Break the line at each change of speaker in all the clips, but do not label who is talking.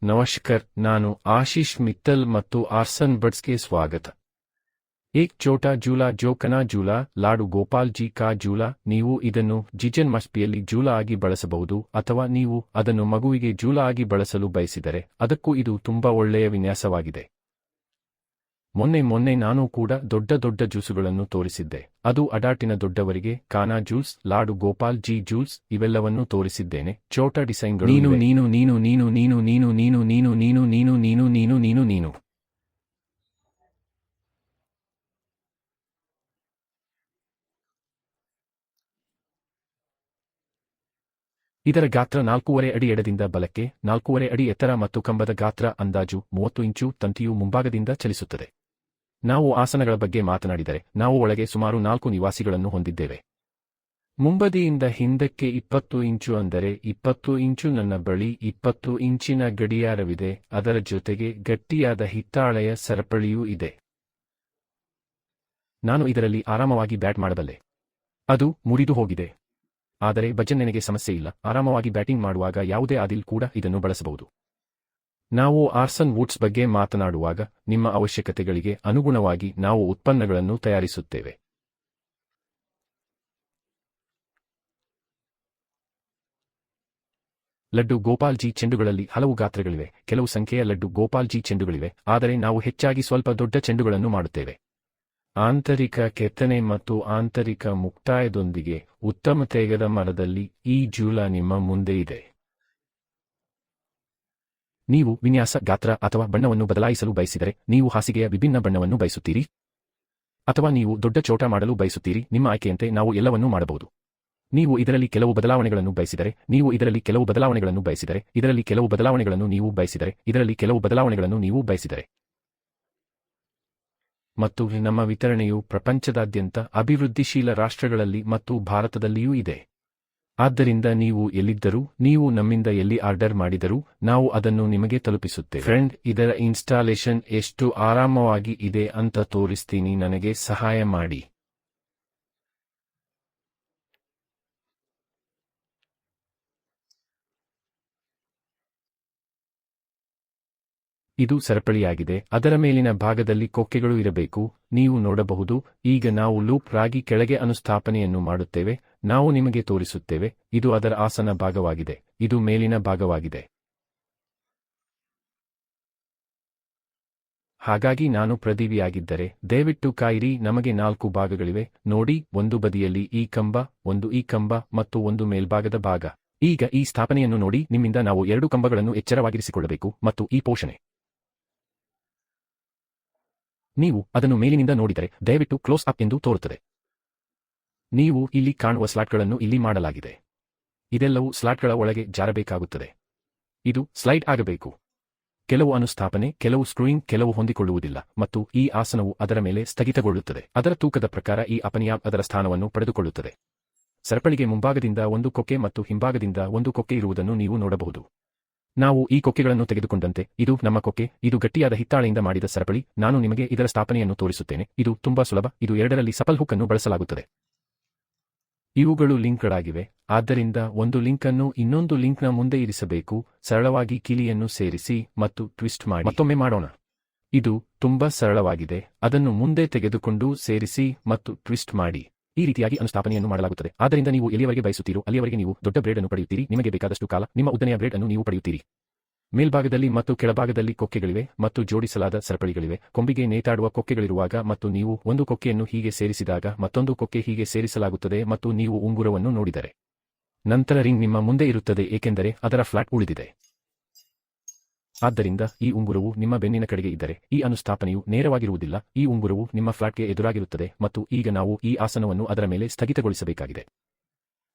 ನಮಸ್ಕರ್, ನಾನು ಆಶೀಶ್ ಮಿತ್ತಲ್ ಮತ್ತು ಆರ್ಸನ್ ಬಡ್ಸ್ಗೆ ಸ್ವಾಗತ. ಏಕ್ ಛೋಟಾ ಜೂಲಾ ಜೋ ಕನಾ ಜೂಲಾ ಲಾಡು ಗೋಪಾಲ್ ಜಿ ಕಾ ಜೂಲಾ. ನೀವು ಇದನ್ನು ಜಿಜನ್ ಮಸ್ಪಿಯಲ್ಲಿ ಜೂಲಾ ಆಗಿ ಬಳಸಬಹುದು, ಅಥವಾ ನೀವು ಅದನ್ನು ಮಗುವಿಗೆ ಜೂಲಾ ಆಗಿ ಬಳಸಲು ಬಯಸಿದರೆ ಅದಕ್ಕೂ ಇದು ತುಂಬಾ ಒಳ್ಳೆಯ ವಿನ್ಯಾಸವಾಗಿದೆ. ಮೊನ್ನೆ ನಾನು ಕೂಡ ದೊಡ್ಡ ಜ್ಯೂಸುಗಳನ್ನು ತೋರಿಸಿದ್ದೆ. ಅದು ಅಡಾಟಿನ ದೊಡ್ಡವರಿಗೆ ಕಾನಾ ಜೂಲ್ಸ್, ಲಾಡು ಗೋಪಾಲ್ ಜಿ ಜೂಲ್ಸ್ ಇವೆಲ್ಲವನ್ನೂ ತೋರಿಸಿದ್ದೇನೆ. ಛೋಟಾ ಡಿಸೈನ್ಗಳು ನೀನು. ಇದರ ಗಾತ್ರ 4.5 ಅಡಿ ಎಡದಿಂದ ಬಲಕ್ಕೆ, 4.5 ಅಡಿ ಎತ್ತರ ಮತ್ತು ಕಂಬದ ಗಾತ್ರ ಅಂದಾಜು 30 ಇಂಚು. ತಂತಿಯು ಮುಂಭಾಗದಿಂದ ಚಲಿಸುತ್ತದೆ. ನಾವು ಆಸನಗಳ ಬಗ್ಗೆ ಮಾತನಾಡಿದರೆ, ನಾವು ಒಳಗೆ ಸುಮಾರು 4 ನಿವಾಸಿಗಳನ್ನು ಹೊಂದಿದ್ದೇವೆ. ಮುಂಬದಿಯಿಂದ ಹಿಂದಕ್ಕೆ 20 ಇಂಚು, ಅಂದರೆ 20 ಇಂಚು. ನನ್ನ ಬಳಿ 20 ಇಂಚಿನ ಗಡಿಯಾರವಿದೆ, ಅದರ ಜೊತೆಗೆ ಗಟ್ಟಿಯಾದ ಹಿತ್ತಾಳೆಯ ಸರಪಳಿಯೂ ಇದೆ. ನಾನು ಇದರಲ್ಲಿ ಆರಾಮವಾಗಿ ಬ್ಯಾಟ್ ಮಾಡಬಲ್ಲೆ. ಅದು ಮುರಿದು ಹೋಗಿದೆ, ಆದರೆ ನನಗೆ ಸಮಸ್ಯೆ ಇಲ್ಲ. ಆರಾಮವಾಗಿ ಬ್ಯಾಟಿಂಗ್ ಮಾಡುವಾಗ ಯಾವುದೇ ಆದಿಲ್ ಕೂಡ ಇದನ್ನು ಬಳಸಬಹುದು. ನಾವು ಆರ್ಸನ್ ವುಡ್ಸ್ ಬಗ್ಗೆ ಮಾತನಾಡುವಾಗ ನಿಮ್ಮ ಅವಶ್ಯಕತೆಗಳಿಗೆ ಅನುಗುಣವಾಗಿ ನಾವು ಉತ್ಪನ್ನಗಳನ್ನು ತಯಾರಿಸುತ್ತೇವೆ. ಲಡ್ಡು ಗೋಪಾಲ್ ಜಿ ಚೆಂಡುಗಳಲ್ಲಿ ಹಲವು ಗಾತ್ರಗಳಿವೆ. ಕೆಲವು ಸಂಖ್ಯೆಯ ಲಡ್ಡು ಗೋಪಾಲ್ ಜಿ ಚೆಂಡುಗಳಿವೆ, ಆದರೆ ನಾವು ಹೆಚ್ಚಾಗಿ ಸ್ವಲ್ಪ ದೊಡ್ಡ ಚೆಂಡುಗಳನ್ನು ಮಾಡುತ್ತೇವೆ. ಆಂತರಿಕ ಕೆತ್ತನೆ ಮತ್ತು ಆಂತರಿಕ ಮುಕ್ತಾಯದೊಂದಿಗೆ ಉತ್ತಮ ತೇಗದ ಮರದಲ್ಲಿ ಈ ಜೂಲಾ ನಿಮ್ಮ ಮುಂದೆ ಇದೆ. ನೀವು ವಿನ್ಯಾಸ, ಗಾತ್ರ ಅಥವಾ ಬಣ್ಣವನ್ನು ಬದಲಾಯಿಸಲು ಬಯಸಿದರೆ, ನೀವು ಹಾಸಿಗೆಯ ವಿಭಿನ್ನ ಬಣ್ಣವನ್ನು ಬಯಸುತ್ತೀರಿ, ಅಥವಾ ನೀವು ದೊಡ್ಡ ಛೋಟಾ ಮಾಡಲು ಬಯಸುತ್ತೀರಿ, ನಿಮ್ಮ ಆಯ್ಕೆಯಂತೆ ನಾವು ಎಲ್ಲವನ್ನೂ ಮಾಡಬಹುದು. ನೀವು ಇದರಲ್ಲಿ ಕೆಲವು ಬದಲಾವಣೆಗಳನ್ನು ಬಯಸಿದರೆ, ನೀವು ಇದರಲ್ಲಿ ಕೆಲವು ಬದಲಾವಣೆಗಳನ್ನು ಬಯಸಿದರೆ, ಇದರಲ್ಲಿ ಕೆಲವು ಬದಲಾವಣೆಗಳನ್ನು ನೀವು ಬಯಸಿದರೆ, ಇದರಲ್ಲಿ ಕೆಲವು ಬದಲಾವಣೆಗಳನ್ನು ನೀವು ಬಯಸಿದರೆ. ಮತ್ತು ನಮ್ಮ ವಿತರಣೆಯು ಪ್ರಪಂಚದಾದ್ಯಂತ ಅಭಿವೃದ್ಧಿಶೀಲ ರಾಷ್ಟ್ರಗಳಲ್ಲಿ ಮತ್ತು ಭಾರತದಲ್ಲಿಯೂ ಇದೆ. ಆದ್ದರಿಂದ ನೀವು ಎಲ್ಲಿದ್ದರೂ, ನೀವು ನಮ್ಮಿಂದ ಎಲ್ಲಿ ಆರ್ಡರ್ ಮಾಡಿದರೂ ನಾವು ಅದನ್ನು ನಿಮಗೆ ತಲುಪಿಸುತ್ತೇವೆ. ಫ್ರೆಂಡ್, ಇದರ ಇನ್ಸ್ಟಾಲೇಷನ್ ಎಷ್ಟು ಆರಾಮವಾಗಿ ಇದೆ ಅಂತ ತೋರಿಸ್ತೀನಿ. ನನಗೆ ಸಹಾಯ ಮಾಡಿ. ಇದು ಸರಪಳಿಯಾಗಿದೆ. ಅದರ ಮೇಲಿನ ಭಾಗದಲ್ಲಿ ಕೊಕ್ಕೆಗಳು ಇರಬೇಕು. ನೀವು ನೋಡಬಹುದು. ಈಗ ನಾವು ಲೂಪ್ ರಾಗಿ ಕೆಳಗೆ ಅನುಸ್ಥಾಪನೆಯನ್ನು ಮಾಡುತ್ತೇವೆ. ನಾವು ನಿಮಗೆ ತೋರಿಸುತ್ತೇವೆ. ಇದು ಅದರ ಆಸನ ಭಾಗವಾಗಿದೆ. ಇದು ಮೇಲಿನ ಭಾಗವಾಗಿದೆ. ಹಾಗಾಗಿ ನಾನು ಪ್ರದೀವಿಯಾಗಿದ್ದರೆ ದಯವಿಟ್ಟು ಕಾಯಿರಿ. ನಮಗೆ 4 ಭಾಗಗಳಿವೆ ನೋಡಿ. ಒಂದು ಬದಿಯಲ್ಲಿ ಈ ಕಂಬ, ಒಂದು ಈ ಕಂಬ ಮತ್ತು ಒಂದು ಮೇಲ್ಭಾಗದ ಭಾಗ. ಈಗ ಈ ಸ್ಥಾಪನೆಯನ್ನು ನೋಡಿ. ನಿಮ್ಮಿಂದ ನಾವು 2 ಕಂಬಗಳನ್ನು ಎಚ್ಚರವಾಗಿರಿಸಿಕೊಳ್ಳಬೇಕು ಮತ್ತು ಈ ಪೋಷಣೆ. ನೀವು ಅದನ್ನು ಮೇಲಿನಿಂದ ನೋಡಿದರೆ ದಯವಿಟ್ಟು ಕ್ಲೋಸ್ ಅಪ್ ಎಂದು ತೋರುತ್ತದೆ. ನೀವು ಇಲ್ಲಿ ಕಾಣುವ ಸ್ಲಾಟ್ಗಳನ್ನು ಇಲ್ಲಿ ಮಾಡಲಾಗಿದೆ. ಇದೆಲ್ಲವೂ ಸ್ಲಾಟ್ಗಳ ಒಳಗೆ ಜಾರಬೇಕಾಗುತ್ತದೆ. ಇದು ಸ್ಲೈಡ್ ಆಗಬೇಕು. ಕೆಲವು ಅನುಸ್ಥಾಪನೆ, ಕೆಲವು ಸ್ಕ್ರೂಯಿಂಗ್, ಕೆಲವು ಹೊಂದಿಕೊಳ್ಳುವುದಿಲ್ಲ, ಮತ್ತು ಈ ಆಸನವು ಅದರ ಮೇಲೆ ಸ್ಥಗಿತಗೊಳ್ಳುತ್ತದೆ. ಅದರ ತೂಕದ ಪ್ರಕಾರ ಈ ಅಪನಿಯಾಬ್ ಅದರ ಸ್ಥಾನವನ್ನು ಪಡೆದುಕೊಳ್ಳುತ್ತದೆ. ಸರಪಳಿಗೆ ಮುಂಭಾಗದಿಂದ ಒಂದು ಕೊಕ್ಕೆ ಮತ್ತು ಹಿಂಭಾಗದಿಂದ ಒಂದು ಕೊಕ್ಕೆ ಇರುವುದನ್ನು ನೀವು ನೋಡಬಹುದು. ನಾವು ಈ ಕೊಕ್ಕೆಗಳನ್ನು ತೆಗೆದುಕೊಂಡಂತೆ ಇದು ನಮ್ಮ ಕೊಕ್ಕೆ. ಇದು ಗಟ್ಟಿಯಾದ ಹಿತ್ತಾಳೆಯಿಂದ ಮಾಡಿದ ಸರಪಳಿ. ನಾನು ನಿಮಗೆ ಇದರ ಸ್ಥಾಪನೆಯನ್ನು ತೋರಿಸುತ್ತೇನೆ. ಇದು ತುಂಬಾ ಸುಲಭ. ಇದು 2ರಲ್ಲಿ ಸಪಲ್ ಹುಕ್ ಅನ್ನು ಬಳಸಲಾಗುತ್ತದೆ. ಇವುಗಳು ಲಿಂಕ್ಗಳಾಗಿವೆ. ಆದ್ದರಿಂದ ಒಂದು ಲಿಂಕ್ ಅನ್ನು ಇನ್ನೊಂದು ಲಿಂಕ್ನ ಮುಂದೆ ಇರಿಸಬೇಕು. ಸರಳವಾಗಿ ಕೀಲಿಯನ್ನು ಸೇರಿಸಿ ಮತ್ತು ಟ್ವಿಸ್ಟ್ ಮಾಡಿ. ಮತ್ತೊಮ್ಮೆ ಮಾಡೋಣ. ಇದು ತುಂಬಾ ಸರಳವಾಗಿದೆ. ಅದನ್ನು ಮುಂದೆ ತೆಗೆದುಕೊಂಡು ಸೇರಿಸಿ ಮತ್ತು ಟ್ವಿಸ್ಟ್ ಮಾಡಿ. ಈ ರೀತಿಯಾಗಿ ಅನುಸ್ಥಾಪನೆಯನ್ನು ಮಾಡಲಾಗುತ್ತದೆ. ಆದ್ದರಿಂದ ನೀವು ಎಲ್ಲಿಯವರೆಗೆ ಬಯಸುತ್ತೀರೋ ಅಲ್ಲಿಯವರೆಗೆ ನೀವು ದೊಡ್ಡ ಬ್ಲೇಡ್ ಅನ್ನು ಪಡೆಯುತ್ತೀರಿ. ನಿಮಗೆ ಬೇಕಾದಷ್ಟು ಕಾಲ ನಿಮ್ಮ ಉದ್ದನೆಯ ಬ್ಲೇಡ್ ಅನ್ನು ನೀವು ಪಡೆಯುತ್ತೀರಿ. ಮೇಲ್ಭಾಗದಲ್ಲಿ ಮತ್ತು ಕೆಳಭಾಗದಲ್ಲಿ ಕೊಕ್ಕೆಗಳಿವೆ ಮತ್ತು ಜೋಡಿಸಲಾದ ಸರಪಳಿಗಳಿವೆ. ಕೊಂಬಿಗೆ ನೇತಾಡುವ ಕೊಕ್ಕೆಗಳಿರುವಾಗ ಮತ್ತು ನೀವು ಒಂದು ಕೊಕ್ಕೆಯನ್ನು ಹೀಗೆ ಸೇರಿಸಿದಾಗ ಮತ್ತೊಂದು ಕೊಕ್ಕೆ ಹೀಗೆ ಸೇರಿಸಲಾಗುತ್ತದೆ ಮತ್ತು ನೀವು ಉಂಗುರವನ್ನು ನೋಡಿದರೆ ನಂತರ ರಿಂಗ್ ನಿಮ್ಮ ಮುಂದೆ ಇರುತ್ತದೆ, ಏಕೆಂದರೆ ಅದರ ಫ್ಲಾಟ್ ಉಳಿದಿದೆ. ಆದ್ದರಿಂದ ಈ ಉಂಗುರವು ನಿಮ್ಮ ಬೆನ್ನಿನ ಕಡೆಗೆ ಇದ್ದರೆ ಈ ಅನುಸ್ಥಾಪನೆಯು ನೇರವಾಗಿರುವುದಿಲ್ಲ. ಈ ಉಂಗುರವು ನಿಮ್ಮ ಫ್ಲಾಟ್ಗೆ ಎದುರಾಗಿರುತ್ತದೆ ಮತ್ತು ಈಗ ನಾವು ಈ ಆಸನವನ್ನು ಅದರ ಮೇಲೆ ಸ್ಥಗಿತಗೊಳಿಸಬೇಕಾಗಿದೆ.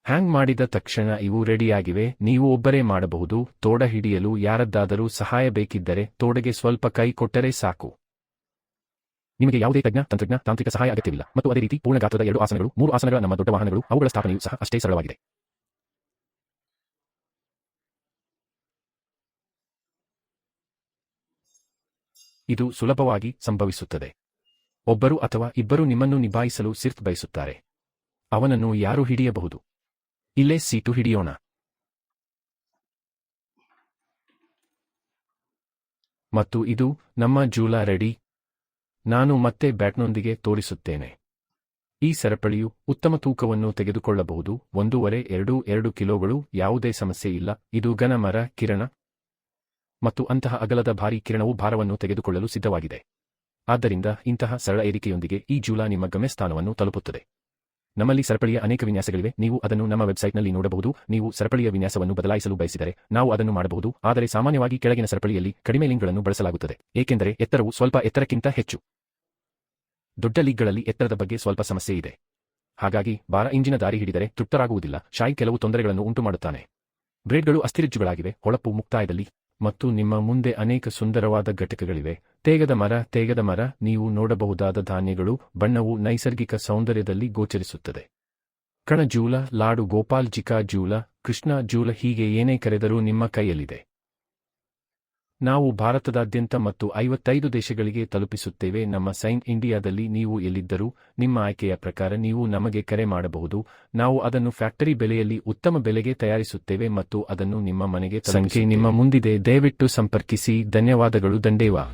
ಹ್ಯಾಂಗ್ ಮಾಡಿದ ತಕ್ಷಣ ಇವು ರೆಡಿಯಾಗಿವೆ. ನೀವು ಒಬ್ಬರೇ ಮಾಡಬಹುದು. ತೋಡ ಹಿಡಿಯಲು ಯಾರದ್ದಾದರೂ ಸಹಾಯ ಬೇಕಿದ್ದರೆ ತೋಡೆಗೆ ಸ್ವಲ್ಪ ಕೈ ಕೊಟ್ಟರೆ ಸಾಕು. ನಿಮಗೆ ಯಾವುದೇ ತಜ್ಞ, ತಂತ್ರಜ್ಞ, ತಾಂತ್ರಿಕ ಸಹಾಯ ಅಗತ್ಯವಿಲ್ಲ. ಮತ್ತು ಅದೇ ರೀತಿ ಪೂರ್ಣ ಗಾತ್ರದ 2 ಆಸನಗಳು, 3 ಆಸನಗಳ ನಮ್ಮ ದೊಡ್ಡ ವಾಹನಗಳು, ಅವುಗಳ ಸ್ಥಾಪನೆಯೂ ಸಹ ಅಷ್ಟೇ ಸರಳವಾಗಿದೆ. ಇದು ಸುಲಭವಾಗಿ ಸಂಭವಿಸುತ್ತದೆ. ಒಬ್ಬರು ಅಥವಾ ಇಬ್ಬರು ನಿಮ್ಮನ್ನು ನಿಭಾಯಿಸಲು ಸಿರ್ತ್ ಬಯಸುತ್ತಾರೆ. ಅವನನ್ನು ಯಾರು ಹಿಡಿಯಬಹುದು? ಇಲ್ಲೇ ಸೀಟು ಹಿಡಿಯೋಣ. ಮತ್ತು ಇದು ನಮ್ಮ ಜೂಲ ರೆಡಿ. ನಾನು ಮತ್ತೆ ಬ್ಯಾಟ್ನೊಂದಿಗೆ ತೋರಿಸುತ್ತೇನೆ. ಈ ಸರಪಳಿಯು ಉತ್ತಮ ತೂಕವನ್ನು ತೆಗೆದುಕೊಳ್ಳಬಹುದು, 1.5–2 ಕಿಲೋಗಳು, ಯಾವುದೇ ಸಮಸ್ಯೆ ಇಲ್ಲ. ಇದು ಘನ ಮರ ಕಿರಣ ಮತ್ತು ಅಂತಹ ಅಗಲದ ಭಾರೀ ಕಿರಣವು ಭಾರವನ್ನು ತೆಗೆದುಕೊಳ್ಳಲು ಸಿದ್ಧವಾಗಿದೆ. ಆದ್ದರಿಂದ ಇಂತಹ ಸರಳ ಏರಿಕೆಯೊಂದಿಗೆ ಈ ಜೂಲ ನಿಮ್ಮ ಗಮ್ಯಸ್ಥಾನವನ್ನು ತಲುಪುತ್ತದೆ. ನಮ್ಮಲ್ಲಿ ಸರಪಳಿಯ ಅನೇಕ ವಿನ್ಯಾಸಗಳಿವೆ, ನೀವು ಅದನ್ನು ನಮ್ಮ ವೆಬ್ಸೈಟ್ನಲ್ಲಿ ನೋಡಬಹುದು. ನೀವು ಸರಪಳಿಯ ವಿನ್ಯಾಸವನ್ನು ಬದಲಾಯಿಸಲು ಬಯಸಿದರೆ ನಾವು ಅದನ್ನು ಮಾಡಬಹುದು, ಆದರೆ ಸಾಮಾನ್ಯವಾಗಿ ಕೆಳಗಿನ ಸರಪಳಿಯಲ್ಲಿ ಕಡಿಮೆ ಲಿಂಕ್ಗಳನ್ನು ಬಳಸಲಾಗುತ್ತದೆ, ಏಕೆಂದರೆ ಎತ್ತರವು ಸ್ವಲ್ಪ ಎತ್ತರಕ್ಕಿಂತ ಹೆಚ್ಚು. ದೊಡ್ಡ ಲೀಗ್ಗಳಲ್ಲಿ ಎತ್ತರದ ಬಗ್ಗೆ ಸ್ವಲ್ಪ ಸಮಸ್ಯೆ ಇದೆ. ಹಾಗಾಗಿ ಭಾರ ಇಂಜಿನ ದಾರಿ ಹಿಡಿದರೆ ತೃಪ್ತರಾಗುವುದಿಲ್ಲ. ಶಾಯಿ ಕೆಲವು ತೊಂದರೆಗಳನ್ನು ಉಂಟುಮಾಡುತ್ತಾನೆ. ಬ್ರೇಡ್ಗಳು ಅಸ್ಥಿರಜ್ಜುಗಳಾಗಿವೆ, ಹೊಳಪು ಮುಕ್ತಾಯದಲ್ಲಿ. ಮತ್ತು ನಿಮ್ಮ ಮುಂದೆ ಅನೇಕ ಸುಂದರವಾದ ಘಟಕಗಳಿವೆ. ತೇಗದ ಮರ, ನೀವು ನೋಡಬಹುದಾದ ಧಾನ್ಯಗಳು, ಬಣ್ಣವು ನೈಸರ್ಗಿಕ ಸೌಂದರ್ಯದಲ್ಲಿ ಗೋಚರಿಸುತ್ತದೆ. ಕಣ ಜೂಲ, ಲಾಡು ಗೋಪಾಲ್ ಜಿಕಾ ಜೂಲ, ಕೃಷ್ಣ ಜೂಲ, ಹೀಗೆ ಏನೇ ಕರೆದರೂ ನಿಮ್ಮ ಕೈಯಲ್ಲಿದೆ. ನಾವು ಭಾರತದಾದ್ಯಂತ ಮತ್ತು 55 ದೇಶಗಳಿಗೆ ತಲುಪಿಸುತ್ತೇವೆ. ನಮ್ಮ ಸೈನ್ ಇಂಡಿಯಾದಲ್ಲಿ ನೀವು ಎಲ್ಲಿದ್ದರೂ ನಿಮ್ಮ ಆಯ್ಕೆಯ ಪ್ರಕಾರ ನೀವು ನಮಗೆ ಕರೆ ಮಾಡಬಹುದು. ನಾವು ಅದನ್ನು ಫ್ಯಾಕ್ಟರಿ ಬೆಲೆಯಲ್ಲಿ ಉತ್ತಮ ಬೆಲೆಗೆ ತಯಾರಿಸುತ್ತೇವೆ ಮತ್ತು ಅದನ್ನು ನಿಮ್ಮ ಮನೆಗೆ ತಲುಪಿಸುತ್ತೇವೆ. ಸಂಖ್ಯೆ ನಿಮ್ಮ ಮುಂದಿದೆ, ದಯವಿಟ್ಟು ಸಂಪರ್ಕಿಸಿ. ಧನ್ಯವಾದಗಳು. ದಂಡೇವಾ.